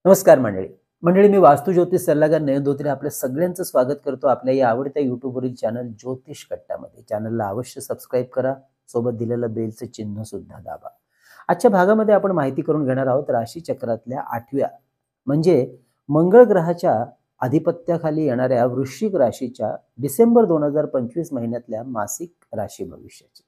नमस्कार मंडळी. मी वास्तू ज्योतिष सल्लागार नयन धोत्रे आपल्या सगळ्यांचं स्वागत करतो आपल्या या आवडत्या युट्यूबवरील चॅनल ज्योतिष कट्टामध्ये. चॅनलला अवश्य सबस्क्राईब करा, सोबत दिलेलं बेलचं चिन्ह सुद्धा दाबा. आजच्या भागामध्ये आपण माहिती करून घेणार आहोत राशी चक्रातल्या 8व्या म्हणजे मंगळ ग्रहाच्या अधिपत्याखाली येणाऱ्या वृश्चिक राशीच्या डिसेंबर 2025 महिन्यातल्या मासिक राशी भविष्याची.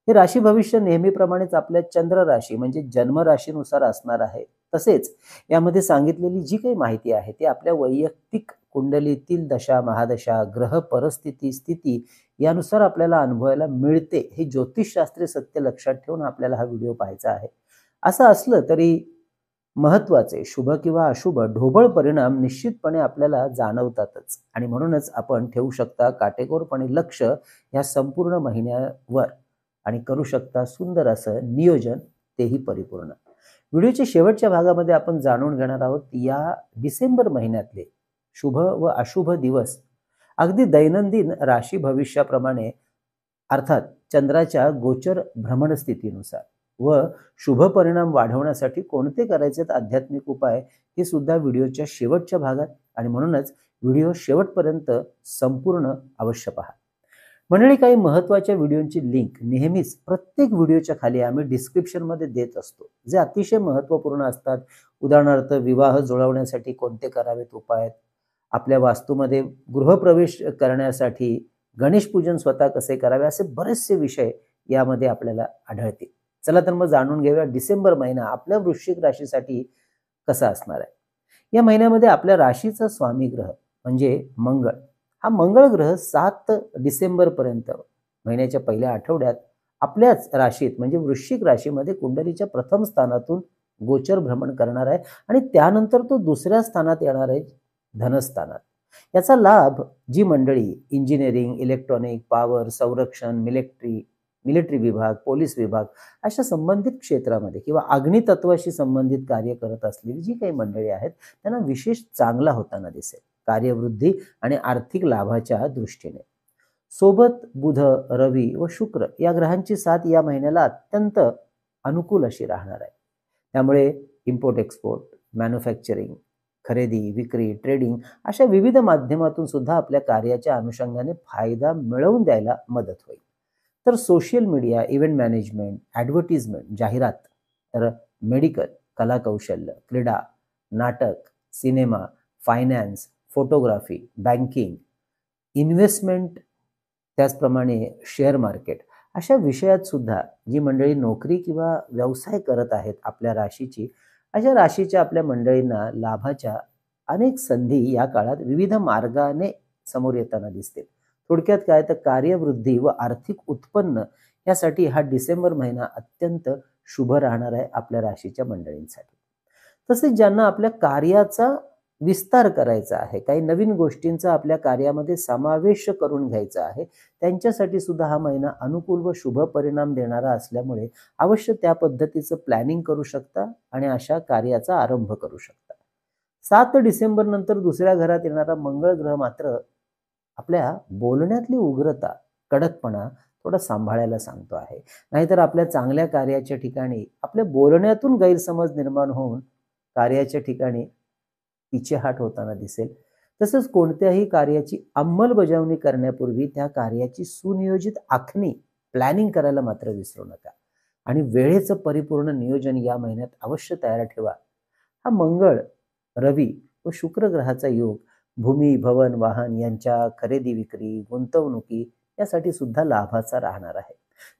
हे राशी भविष्य नेहमीप्रमाणेच आपल्या चंद्र राशी म्हणजे जन्म राशीनुसार असणार आहे. तसेच यामध्ये सांगितलेली जी काही माहिती आहे ती आपल्या वैयक्तिक कुंडलीतील दशा महादशा ग्रह परिस्थिती स्थिती यानुसार आपल्याला अनुभवायला मिळते. हे ज्योतिषशास्त्रीय सत्य लक्षात ठेवून आपल्याला हा व्हिडिओ पाहायचा आहे. असं असलं तरी महत्वाचे शुभ किंवा अशुभ ढोबळ परिणाम निश्चितपणे आपल्याला जाणवतातच आणि म्हणूनच आपण ठेवू शकता काटेकोरपणे लक्ष या संपूर्ण महिन्यावर आणि करू शकता सुंदर असं नियोजन, तेही परिपूर्ण. व्हिडिओच्या शेवटच्या भागामध्ये आपण जाणून घेणार आहोत या डिसेंबर महिन्यातले शुभ व अशुभ दिवस अगदी दैनंदिन राशी भविष्याप्रमाणे अर्थात चंद्राच्या गोचर भ्रमण स्थितीनुसार व शुभ परिणाम वाढवण्यासाठी कोणते करायचे आध्यात्मिक उपाय हे सुद्धा व्हिडिओच्या शेवटच्या भागात आणि म्हणूनच व्हिडिओ शेवटपर्यंत संपूर्ण अवश्य पहा. मंडळी, काही महत्त्वाच्या व्हिडिओची लिंक नेहमीच प्रत्येक व्हिडिओच्या खाली आम्ही डिस्क्रिप्शनमध्ये देत असतो, जे अतिशय महत्त्वपूर्ण असतात. उदाहरणार्थ विवाह जुळवण्यासाठी कोणते करावेत उपाय, आपल्या वास्तूमध्ये गृहप्रवेश करण्यासाठी गणेश पूजन स्वतः कसे करावे, असे बरेचसे विषय यामध्ये आपल्याला आढळतील. चला तर मग जाणून घेऊया डिसेंबर महिना आपल्या वृश्चिक राशीसाठी कसा असणार आहे. या महिन्यामध्ये आपल्या राशीचा स्वामी ग्रह म्हणजे मंगळ, हा मंगळ ग्रह 7 डिसेंबर पर्यंत महिन्याच्या पहिल्या आठवड्यात आपल्याच राशीत म्हणजे वृश्चिक राशीमध्ये कुंडलीच्या प्रथम स्थानातून गोचर भ्रमण करणार आहे आणि त्यानंतर तो दुसऱ्या स्थानात येणार आहे, धनस्थानात. याचा लाभ जी मंडळी इंजिनिअरिंग, इलेक्ट्रॉनिक, पॉवर, संरक्षण, मिलिटरी विभाग, पोलीस विभाग अशा संबंधित क्षेत्रामध्ये किंवा अग्नितत्वाशी संबंधित कार्य करत असलेली जी काही मंडळी आहेत त्यांना विशेष चांगला होताना दिसेल कार्यवृद्धी आणि आर्थिक लाभाच्या दृष्टीने. सोबत बुध, रवी व शुक्र या ग्रहांची साथ या महिन्याला अत्यंत अनुकूल अशी राहणार आहे. त्यामुळे इम्पोर्ट एक्सपोर्ट, मॅन्युफॅक्चरिंग, खरेदी विक्री, ट्रेडिंग अशा विविध माध्यमातून सुद्धा आपल्या कार्याच्या अनुषंगाने फायदा मिळवून द्यायला मदत होईल. तर social media, event management, advertisement, जाहिरात, तर मेडिकल, कलाकौशल्य, क्रीडा, नाटक, cinema, finance, photography, banking, investment, त्याचप्रमाणे शेअर मार्केट अशा विषयात सुद्धा जी मंडळी नोकरी किंवा व्यवसाय करत आहेत आपल्या राशीची, अशा राशीच्या आपल्या मंडळींना लाभाच्या अनेक संधी या काळात विविध मार्गाने समोर येताना दिसतील. थोडक्यात काय तर कार्यवृद्धी व आर्थिक उत्पन्न यासाठी हा डिसेंबर महिना अत्यंत शुभ राहणार आहे आपल्या राशीच्या मंडळींसाठी. तसेच ज्यांना आपल्या कार्याचा विस्तार करायचा आहे, काही नवीन गोष्टींचा आपल्या कार्यामध्ये समावेश करून घ्यायचा आहे, त्यांच्यासाठी सुद्धा हा महिना अनुकूल व शुभ परिणाम देणारा असल्यामुळे अवश्य त्या पद्धतीचं प्लॅनिंग करू शकता आणि अशा कार्याचा आरंभ करू शकता. 7 डिसेंबर नंतर दुसऱ्या घरात येणारा मंगळ ग्रह मात्र आपल्या बोलण्यातली उग्रता, कडकपणा थोडा सांभाळायला सांगतो आहे. नाहीतर आपल्या चांगल्या कार्याच्या ठिकाणी आपल्या बोलण्यातून गैरसमज निर्माण होऊन कार्याच्या ठिकाणी पिछेहाट होताना दिसेल. तसंच कोणत्याही कार्याची अंमलबजावणी करण्यापूर्वी त्या कार्याची सुनियोजित आखणी, प्लॅनिंग करायला मात्र विसरू नका आणि वेळेचं परिपूर्ण नियोजन या महिन्यात अवश्य तयार ठेवा. हा मंगळ, रवी व शुक्र ग्रहाचा योग भूमी, भवन, वाहन यांच्या खरेदी विक्री, गुंतवणुकी यासाठी सुद्धा लाभाचा राहणार आहे.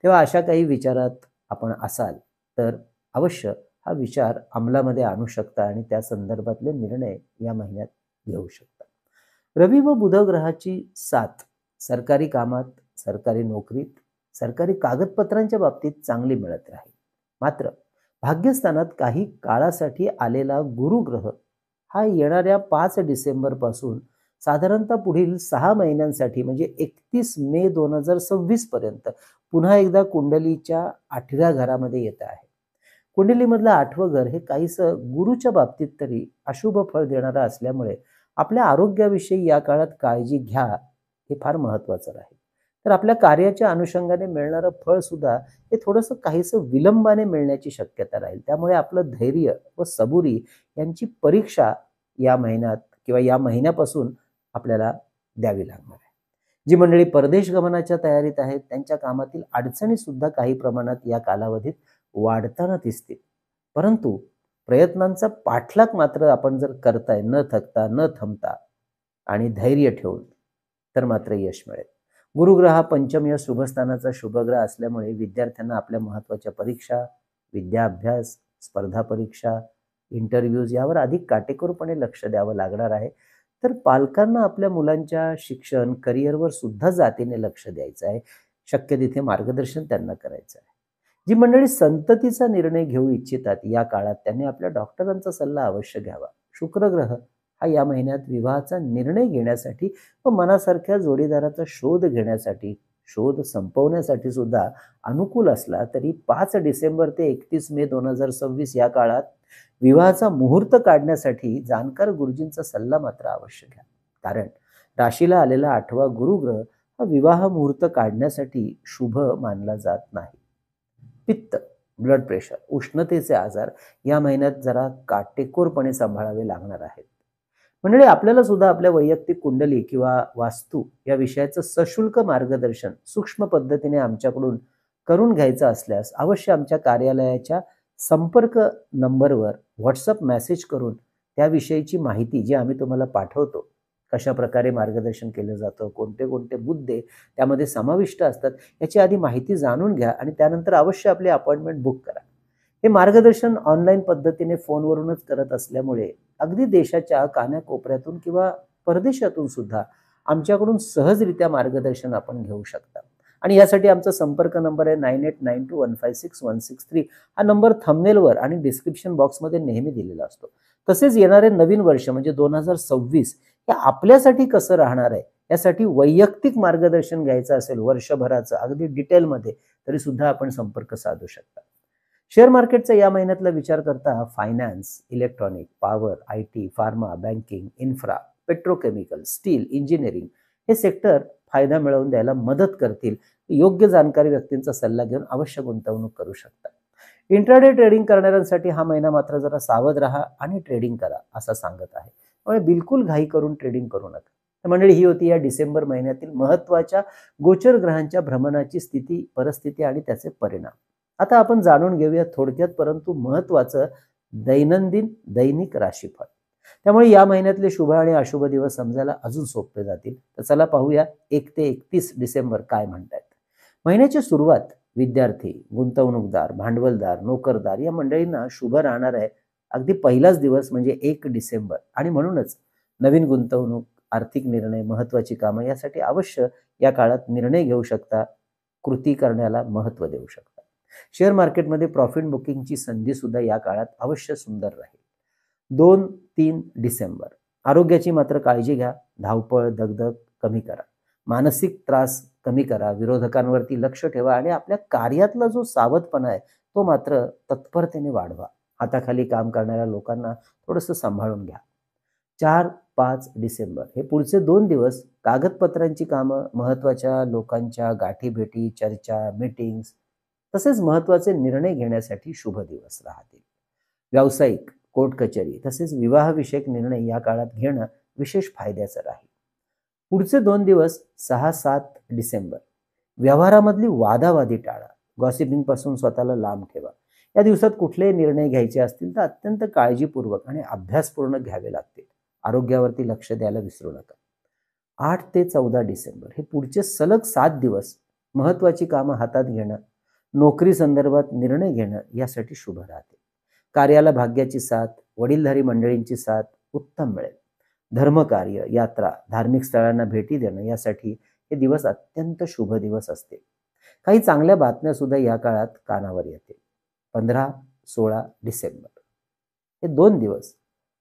तेव्हा अशा काही विचारात आपण असाल तर अवश्य हा विचार अंमलामध्ये आणू शकता आणि त्या संदर्भातले निर्णय या महिन्यात घेऊ शकता. रवी व बुध ग्रहाची साथ सरकारी कामात, सरकारी नोकरीत, सरकारी कागदपत्रांच्या बाबतीत चांगली मिळत राहील. मात्र भाग्यस्थानात काही काळासाठी आलेला गुरुग्रह हा येणाऱ्या 5 डिसेंबर पासून साधारणतः पुढील 6 महिन्यांसाठी म्हणजे 31 मे 2026 पर्यंत पुन्हा एकदा कुंडलीच्या 8व्या घरामध्ये येत आहे. कुंडलीमधलं 8वं घर हे काहीसं गुरुच्या बाबतीत तरी अशुभ फळ देणारं असल्यामुळे आपल्या आरोग्याविषयी या काळात काळजी घ्या, हे फार महत्त्वाचं राहील. तर आपल्या कार्याच्या अनुषंगाने मिळणारं फळ सुद्धा हे थोडंसं काहीसं विलंबाने मिळण्याची शक्यता राहील. त्यामुळे आपलं धैर्य व सबुरी यांची परीक्षा या महिन्यात किंवा या महिन्यापासून आपल्याला द्यावी लागणार आहे. जी मंडळी परदेश गमनाच्या तयारीत आहेत त्यांच्या कामातील अडचणी सुद्धा काही प्रमाणात या कालावधीत वाढताना दिसतील. परंतु प्रयत्नांचा पाठलाग मात्र आपण जर करताय न थकता न थांबता आणि धैर्य ठेवून तर मात्र यश मिळेल. गुरुग्रह हा पंचम या शुभस्थानाचा शुभग्रह असल्यामुळे विद्यार्थ्यांना आपल्या महत्त्वाच्या परीक्षा, विद्याभ्यास, स्पर्धा परीक्षा, इंटरव्ह्यूज यावर अधिक काटेकोरपणे लक्ष द्यावं लागणार आहे. तर पालकांना आपल्या मुलांच्या शिक्षण, करिअरवर सुद्धा जातीने लक्ष द्यायचं आहे. शक्य तिथे मार्गदर्शन त्यांना करायचं आहे. जी मंडळी संततीचा निर्णय घेऊ इच्छितात या काळात त्यांनी आपल्या डॉक्टरांचा सल्ला अवश्य घ्यावा. शुक्र ग्रह हा या महिन्यात विवाहाचा निर्णय घेण्यासाठी व मनासारख्या जोडीदाराचा शोध घेण्यासाठी, शोध संपवण्यासाठी सुद्धा अनुकूल असला तरी 5 डिसेंबर ते 31 मे 2026 या काळात विवाहाचा मुहूर्त काढण्यासाठी जाणकार गुरुजींचा सल्ला मात्र अवश्य घ्या. कारण राशीला आलेला 8वा गुरुग्रह हा विवाह मुहूर्त काढण्यासाठी शुभ मानला जात नाही. पित्त, ब्लड प्रेशर, उष्णतेचे आजार या महिन्यात जरा काटेकोरपणे सांभाळावे लागणार आहेत. म्हणजे आपल्याला सुद्धा आपल्या वैयक्तिक कुंडली किंवा वास्तू या विषयाचं सशुल्क मार्गदर्शन सूक्ष्म पद्धतीने आमच्याकडून करून घ्यायचं असल्यास अवश्य आमच्या कार्यालयाच्या संपर्क नंबरवर व्हॉट्सअप मेसेज करून त्याविषयीची माहिती जी आम्ही तुम्हाला पाठवतो, कशा प्रकारे मार्गदर्शन केलं जातं, कोणते कोणते मुद्दे त्यामध्ये समाविष्ट असतात याची आधी माहिती जाणून घ्या आणि त्यानंतर अवश्य आपली अपॉइंटमेंट बुक करा. हे मार्गदर्शन ऑनलाईन पद्धतीने फोनवरूनच करत असल्यामुळे अगदी देशाच्या कानाकोपऱ्यातून किंवा परदेशातून सुद्धा आमच्याकडून सहजरित्या मार्गदर्शन आपण घेऊ शकता. आणि यासाठी आमचा संपर्क नंबर आहे 9892156163. हा नंबर थंबनेलवर आणि डिस्क्रिप्शन बॉक्समध्ये नेहमी दिलेला असतो. तसेच येणारे नवीन वर्ष म्हणजे 2026 हे आपल्यासाठी कसं राहणार आहे यासाठी वैयक्तिक मार्गदर्शन घ्यायचं असेल वर्षभराचं अगदी डिटेलमध्ये तरी सुद्धा आपण संपर्क साधू शकता. शेअर मार्केटचा या महिन्यातला विचार करता finance, electronic, power, IT, pharma, banking, infra, petrochemical, steel, engineering हे सेक्टर फायदा मिळवून द्यायला मदत करतील. योग्य जाणकारी व्यक्तींचा सल्ला घेऊन अवश्य गुंतवणूक करू शकता. इंट्राडे ट्रेडिंग करणाऱ्यांसाठी हा महिना मात्र जरा सावध राहा आणि ट्रेडिंग करा असं सांगत आहे. त्यामुळे बिलकुल घाई करून ट्रेडिंग करू नका. मंडळी ही होती या डिसेंबर महिन्यातील महत्त्वाच्या गोचर ग्रहांच्या भ्रमणाची स्थिती, परिस्थिती आणि त्याचे परिणाम. आता आपण जाणून घेऊया थोडक्यात परंतु महत्त्वाचं दैनिक राशीफळ. त्यामुळे या महिन्यातले शुभ आणि अशुभ दिवस समजायला अजून सोपे जातील. तर चला पाहूया 1 ते 31 डिसेंबर काय म्हणतात. महिन्याची सुरुवात विद्यार्थी, गुंतवणूकदार, भांडवलदार, नोकरदार या मंडळींना शुभ राहणार आहे. अगदी पहिलाच दिवस म्हणजे 1 डिसेंबर आणि म्हणूनच नवीन गुंतवणूक, आर्थिक निर्णय, महत्त्वाची कामं यासाठी अवश्य या काळात निर्णय घेऊ शकता. कृती करण्याला महत्त्व देऊ शकता. शेअर मार्केटमध्ये प्रॉफिट बुकिंगची संधी सुद्धा या काळात अवश्य सुंदर राहील. 2-3 डिसेंबर आरोग्याची मात्र काळजी घ्या. धावपळ, दगदग कमी करा. मानसिक त्रास कमी करा. विरोधकांवरती लक्ष ठेवा आणि आपल्या कार्यातला जो सावधपणा आहे तो मात्र तत्परतेने वाढवा. हाताखाली काम करणाऱ्या लोकांना थोडंसं सांभाळून घ्या. 4-5 डिसेंबर हे पुढचे 2 दिवस कागदपत्रांची कामं, महत्त्वाच्या लोकांच्या गाठीभेटी, चर्चा, मीटिंग्स तसेच महत्त्वाचे निर्णय घेण्यासाठी शुभ दिवस राहतील. व्यावसायिक, कोर्ट कचेरी तसेच विवाहविषयक निर्णय या काळात घेणं विशेष फायद्याचं राहील. पुढचे 2 दिवस 6-7 डिसेंबर व्यवहारामधली वादावादी टाळा. गॉसिपिंग पासून स्वतःला लांब ठेवा. या दिवसात कुठलेही निर्णय घ्यायचे असतील तर अत्यंत काळजीपूर्वक आणि अभ्यासपूर्ण घ्यावे लागतील. आरोग्यावरती लक्ष द्यायला विसरू नका. 8 ते 14 डिसेंबर हे पुढचे सलग 7 दिवस महत्त्वाची कामं हातात घेणं, नोकरी संदर्भात निर्णय घेणं यासाठी शुभ राहते. कार्याला भाग्याची साथ, वडीलधारी मंडळींची साथ उत्तम मिळेल. धर्मकार्य, यात्रा, धार्मिक स्थळांना भेटी देणं यासाठी हे दिवस अत्यंत शुभ दिवस असतील. काही चांगल्या बातम्या सुद्धा या काळात कानावर येतील. 15-16 डिसेंबर हे 2 दिवस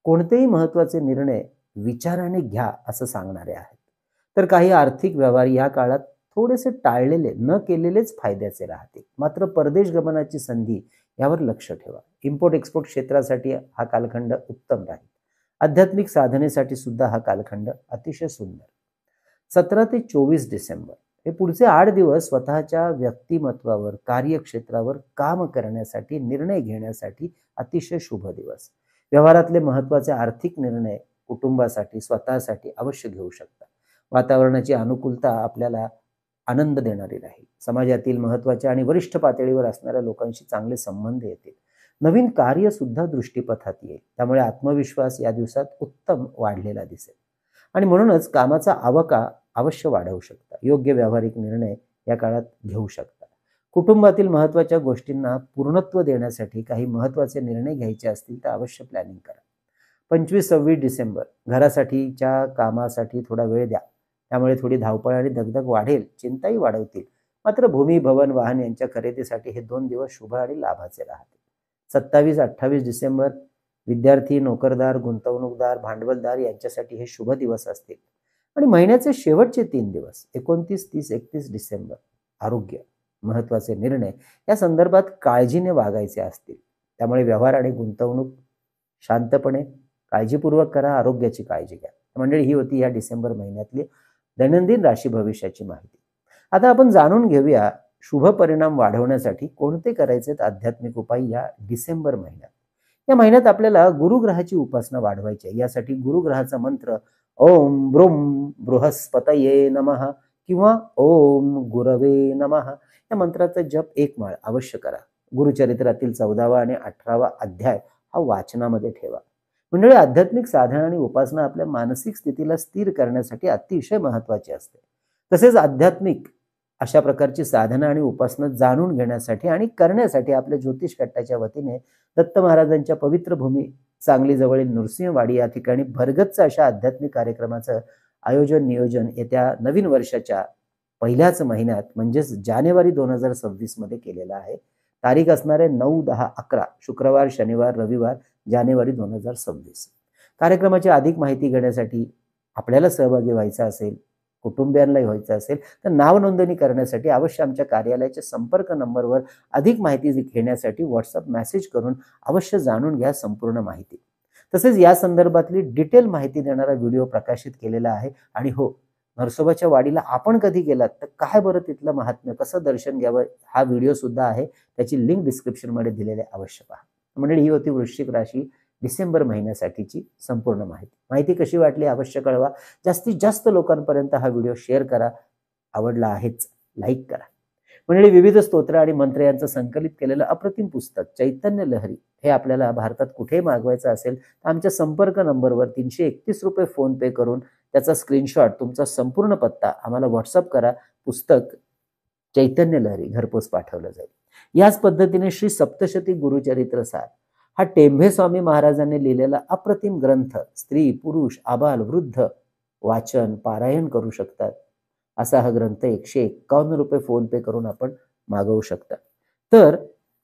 कोणतेही महत्त्वाचे निर्णय विचाराने घ्या असं सांगणारे आहेत. तर काही आर्थिक व्यवहार या काळात थोडेसे टाळलेले न केलेलेच फायद्याचे राहतील. मात्र परदेश गमनाची संधी यावर लक्ष ठेवा. इम्पोर्ट एक्सपोर्ट क्षेत्रासाठी हा कालखंड उत्तम राहील. आध्यात्मिक साधनेसाठी सुद्धा हा कालखंड अतिशय सुंदर. 17 ते 24 डिसेंबर हे पुढचे 8 दिवस स्वतःच्या व्यक्तिमत्वावर, कार्यक्षेत्रावर काम करण्यासाठी, निर्णय घेण्यासाठी अतिशय शुभ दिवस. व्यवहारातले महत्त्वाचे आर्थिक निर्णय कुटुंबासाठी, स्वतःसाठी अवश्य घेऊ शकता. वातावरणाची अनुकूलता आपल्याला आनंद देणारी राहील. समाजातील महत्त्वाच्या आणि वरिष्ठ पातळीवर असणाऱ्या लोकांशी चांगले संबंध येतील. नवीन कार्य सुद्धा दृष्टीपथात येईल. त्यामुळे आत्मविश्वास या दिवसात उत्तम वाढलेला दिसेल आणि म्हणूनच कामाचा आवका अवश्य वाढवू शकता. योग्य व्यावहारिक निर्णय या काळात घेऊ शकता. कुटुंबातील महत्त्वाच्या गोष्टींना पूर्णत्व देण्यासाठी काही महत्त्वाचे निर्णय घ्यायचे असतील तर अवश्य प्लॅनिंग करा. 25-26 डिसेंबर घरासाठीच्या कामासाठी थोडा वेळ द्या. त्यामुळे थोडी धावपळ आणि दगदग वाढेल, चिंताही वाढवतील. मात्र भूमी, भवन, वाहन यांच्या खरेदीसाठी हे 2 दिवस शुभ आणि लाभाचे राहतील. 27-28 डिसेंबर विद्यार्थी, नोकरदार, गुंतवणूकदार, भांडवलदार यांच्यासाठी हे शुभ दिवस असतील. आणि महिन्याचे शेवटचे 3 दिवस 29, 30, 31 डिसेंबर आरोग्य, महत्त्वाचे निर्णय या संदर्भात काळजीने वागायचे असतील. त्यामुळे व्यवहार आणि गुंतवणूक शांतपणे काळजीपूर्वक करा. आरोग्याची काळजी घ्या. मंडळी, ही होती या डिसेंबर महिन्यातली दैनंदिन राशी भविष्याची माहिती. आता आपण जाणून घेऊया शुभ परिणाम वाढवण्यासाठी कोणते करायचे आध्यात्मिक उपाय या डिसेंबर महिन्यात. या महिन्यात आपल्याला गुरुग्रहाची उपासना वाढवायची आहे. यासाठी गुरुग्रहाचा मंत्र ओम ब्रूम बृहस्पतये नमः किंवा ओम गुरवे नमः या मंत्राचा जप 1 माळ अवश्य करा. गुरुचरित्रातील 14वा आणि 18वा अध्याय हा वाचनामध्ये ठेवा. मंडळी, आध्यात्मिक साधना आणि उपासना आपल्या मानसिक स्थितीला स्थिर करण्यासाठी अतिशय महत्त्वाची असते. तसेच आध्यात्मिक अशा प्रकारची साधना आणि उपासना जाणून घेण्यासाठी आणि करण्यासाठी आपल्या ज्योतिष कट्टाच्या वतीने दत्त महाराजांच्या पवित्र भूमी सांगली जवळील नृसिंहवाडी या ठिकाणी भरगच्च अशा आध्यात्मिक कार्यक्रमाचं आयोजन नियोजन येत्या नवीन वर्षाच्या पहिल्याच महिन्यात म्हणजेच जानेवारी 2026 मध्ये केलेलं आहे. तारीख असणारे 9, 10, 11 शुक्रवार, शनिवार, रविवार जानेवारी 2026. कार्यक्रमाची अधिक माहिती घेण्यासाठी आपल्याला सहभागी व्हायचं असेल, कुटुंबियांनाही व्हायचं असेल तर नाव नोंदणी करण्यासाठी अवश्य आमच्या कार्यालयाच्या संपर्क नंबरवर अधिक माहिती घेण्यासाठी व्हॉट्सअप मेसेज करून अवश्य जाणून घ्या संपूर्ण माहिती. तसेच या संदर्भातली डिटेल माहिती देणारा व्हिडिओ प्रकाशित केलेला आहे. आणि हो, नरसोबाच्या वाडीला आपण कधी गेलात तर काय बरं तिथलं महात्म्य, कसं दर्शन घ्यावं हा व्हिडिओ सुद्धा आहे. त्याची लिंक डिस्क्रिप्शनमध्ये दिलेली आहे, अवश्य पहा. मंडळी, ही होती वृश्चिक राशी डिसेंबर महिन्यासाठीची संपूर्ण माहिती. माहिती कशी वाटली अवश्य कळवा. जास्तीत जास्त लोकांपर्यंत हा व्हिडिओ शेअर करा. आवडला आहेच लाईक करा. मंडळी, विविध स्तोत्र आणि मंत्र यांचं संकलित केलेलं अप्रतिम पुस्तक चैतन्य लहरी हे आपल्याला भारतात कुठेही मागवायचं असेल तर आमच्या संपर्क नंबरवर 331 रुपये फोन पे करून त्याचा स्क्रीनशॉट, तुमचा संपूर्ण पत्ता आम्हाला व्हॉट्सअप करा. पुस्तक चैतन्य लहरी घरपोच पाठवलं जाईल. याच पद्धतीने श्री सप्तशती गुरुचरित्र सार हा टेंभे स्वामी महाराजांनी लिहिलेला अप्रतिम ग्रंथ स्त्री, पुरुष, आबाल, वृद्ध वाचन, पारायण करू शकतात. असा हा ग्रंथ 151 रुपये फोन पे करून आपण मागवू शकता. तर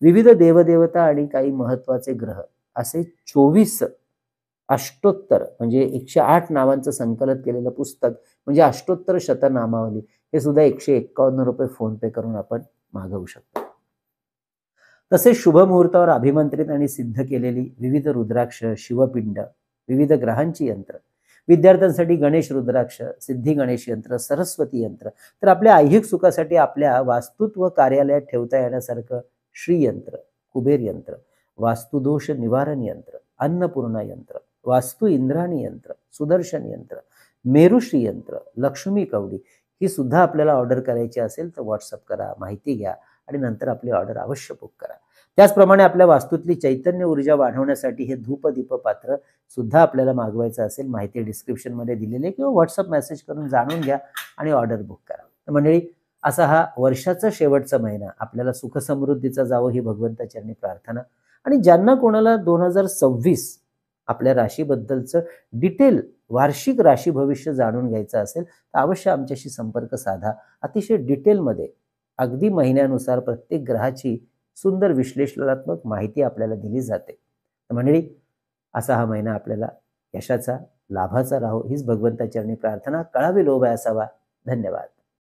विविध देवदेवता आणि काही महत्वाचे ग्रह असे 24 अष्टोत्तर म्हणजे 108 नावांचं संकलित केलेलं पुस्तक म्हणजे अष्टोत्तर शतनामावली हे सुद्धा 151 रुपये फोन पे करून आपण मागवू शकतो. तसेच शुभ मुहूर्तावर अभिमंत्रित आणि सिद्ध केलेली विविध रुद्राक्ष, शिवपिंड, विविध ग्रहांची यंत्र, विद्यार्थ्यांसाठी गणेश रुद्राक्ष, सिद्धी गणेश यंत्र, सरस्वती यंत्र, तर आपल्या ऐहिक सुखासाठी आपल्या वास्तुत्व कार्यालयात ठेवता येण्यासारखं श्रीयंत्र, कुबेर यंत्र, वास्तुदोष निवारण यंत्र, अन्नपूर्णा यंत्र, वास्तु इंद्राणी यंत्र, सुदर्शन यंत्र, मेरुश्री यंत्र, लक्ष्मी कवडी ही सुद्धा आपल्याला ऑर्डर करायची असेल तर व्हॉट्सअप करा, माहिती घ्या आणि नंतर आपली ऑर्डर अवश्य बुक करा. त्याचप्रमाणे आपल्या वास्तूतली चैतन्य ऊर्जा वाढवण्यासाठी हे धूप दीप पात्र सुद्धा आपल्याला मागवायचं असेल, माहिती डिस्क्रिप्शनमध्ये दिलेली आहे किंवा व्हॉट्सअप मेसेज करून जाणून घ्या आणि ऑर्डर बुक करा. तर मंडळी, असा हा वर्षाचा शेवटचा महिना आपल्याला सुख समृद्धीचा जावो ही भगवंताचरणी प्रार्थना. आणि ज्यांना कोणाला 2026 आपल्या राशीबद्दलचं डिटेल वार्षिक राशी भविष्य जाणून घ्यायचं असेल तर अवश्य आमच्याशी संपर्क साधा. अतिशय डिटेलमध्ये अगदी महिन्यानुसार प्रत्येक ग्रहाची सुंदर विश्लेषणात्मक माहिती आपल्याला दिली जाते. मंडळी, असा हा महिना आपल्याला यशाचा, लाभाचा राहो हीच भगवंताचरणी प्रार्थना. कळावे लोभ असावा. धन्यवाद.